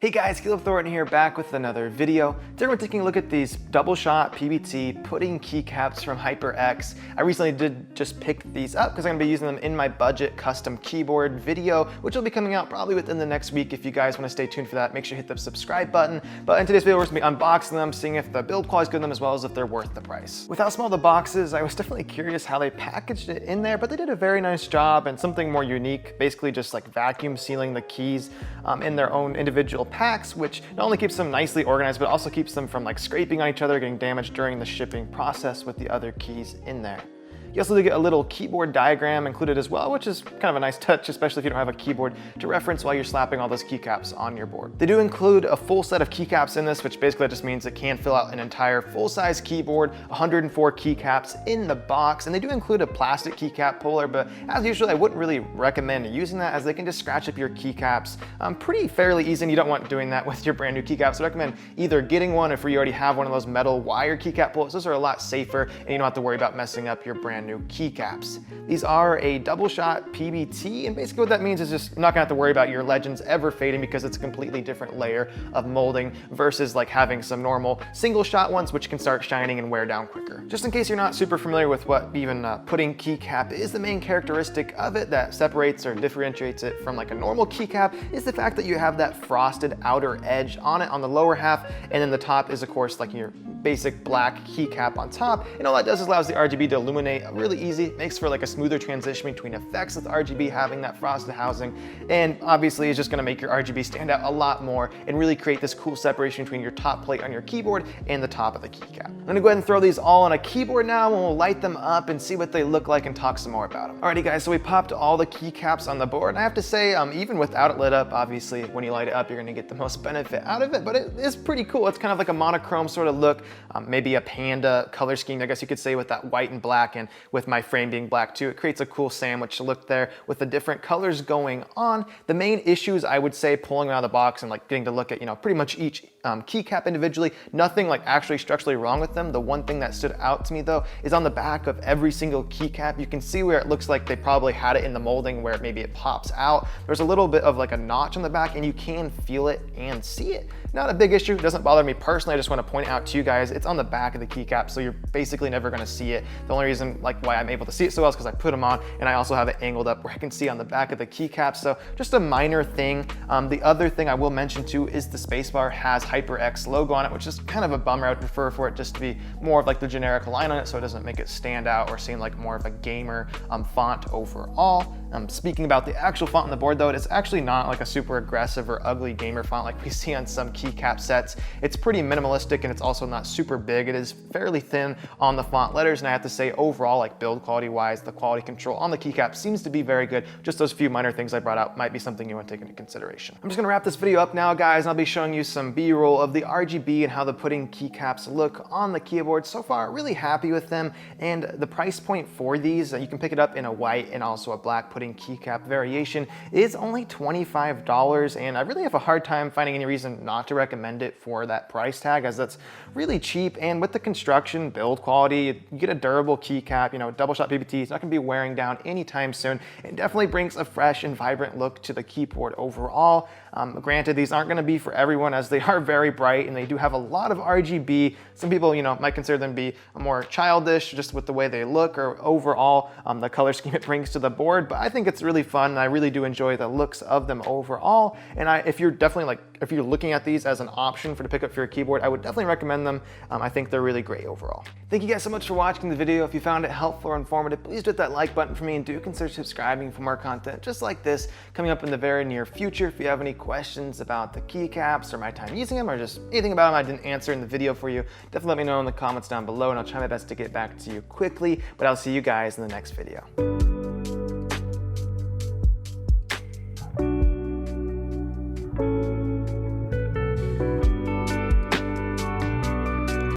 Hey guys, Thornton here, back with another video. Today we're taking a look at these double shot PBT pudding keycaps from HyperX. I recently did just pick these up because I'm going to be using them in my budget custom keyboard video, which will be coming out probably within the next week. If you guys want to stay tuned for that, make sure you hit the subscribe button. But in today's video, we're going to be unboxing them, seeing if the build quality is good on them as well as if they're worth the price. With how small the box is, I was definitely curious how they packaged it in there, but they did a very nice job and something more unique, basically just like vacuum sealing the keys in their own individual packs, which not only keeps them nicely organized, but also keeps them from like scraping on each other, getting damaged during the shipping process with the other keys in there. You also do get a little keyboard diagram included as well, which is kind of a nice touch, especially if you don't have a keyboard to reference while you're slapping all those keycaps on your board. They do include a full set of keycaps in this, which basically just means it can fill out an entire full-size keyboard, 104 keycaps in the box, and they do include a plastic keycap puller, but as usual, I wouldn't really recommend using that as they can just scratch up your keycaps pretty fairly easy, and you don't want doing that with your brand new keycaps. So I recommend either getting one if you already have one of those metal wire keycap pullers. Those are a lot safer, and you don't have to worry about messing up your brand new keycaps. These are a double shot PBT, and basically what that means is just you're not gonna have to worry about your legends ever fading because it's a completely different layer of molding versus like having some normal single shot ones which can start shining and wear down quicker. Just in case you're not super familiar with what even pudding keycap is, the main characteristic of it that separates or differentiates it from like a normal keycap is the fact that you have that frosted outer edge on it on the lower half, and then the top is of course like your basic black keycap on top, and all that does is allows the RGB to illuminate really easy. It makes for like a smoother transition between effects with RGB having that frosted housing, and obviously it's just going to make your RGB stand out a lot more and really create this cool separation between your top plate on your keyboard and the top of the keycap. I'm going to go ahead and throw these all on a keyboard now, and we'll light them up and see what they look like and talk some more about them. Alrighty guys, so we popped all the keycaps on the board, and I have to say, even without it lit up, obviously when you light it up you're going to get the most benefit out of it, but it is pretty cool. It's kind of like a monochrome sort of look, maybe a panda color scheme, I guess you could say, with that white and black, and with my frame being black too, it creates a cool sandwich look there with the different colors going on. The main issues I would say pulling them out of the box and like getting to look at, pretty much each keycap individually, nothing like actually structurally wrong with them. The one thing that stood out to me though is on the back of every single keycap, you can see where it looks like they probably had it in the molding where maybe it pops out. There's a little bit of like a notch on the back, and you can feel it and see it. Not a big issue, it doesn't bother me personally. I just want to point out to you guys, it's on the back of the keycap, so you're basically never going to see it. The only reason like why I'm able to see it so well is because I put them on, and I also have it angled up where I can see on the back of the keycap, so just a minor thing. The other thing I will mention too is the spacebar has HyperX logo on it, which is kind of a bummer. I would prefer for it just to be more of like the generic line on it so it doesn't make it stand out or seem like more of a gamer font overall. Speaking about the actual font on the board though, it's actually not like a super aggressive or ugly gamer font like we see on some keycap sets. It's pretty minimalistic, and it's also not super big. It is fairly thin on the font letters, and I have to say overall, like build quality wise, the quality control on the keycap seems to be very good. Just those few minor things I brought out might be something you want to take into consideration. I'm just gonna wrap this video up now guys, and I'll be showing you some B-roll of the RGB and how the pudding keycaps look on the keyboard. So far, really happy with them, and the price point for these, you can pick it up in a white and also a black pudding keycap variation, is only $25, and I really have a hard time finding any reason not to recommend it for that price tag, as that's really cheap. And with the construction, build quality, you get a durable keycap, double shot PBT, it's not gonna be wearing down anytime soon. It definitely brings a fresh and vibrant look to the keyboard overall. Granted, these aren't gonna be for everyone as they are very bright and they do have a lot of RGB. Some people, might consider them to be more childish just with the way they look or overall the color scheme it brings to the board, but I think it's really fun, and I really do enjoy the looks of them overall. And if you're definitely if you're looking at these as an option to pick up for your keyboard, I would definitely recommend them. I think they're really great overall. Thank you guys so much for watching the video. If you found it helpful or informative, please hit that like button for me, and do consider subscribing for more content just like this coming up in the very near future. If you have any questions about the keycaps or my time using them, or just anything about them I didn't answer in the video for you, definitely let me know in the comments down below, and I'll try my best to get back to you quickly. But I'll see you guys in the next video.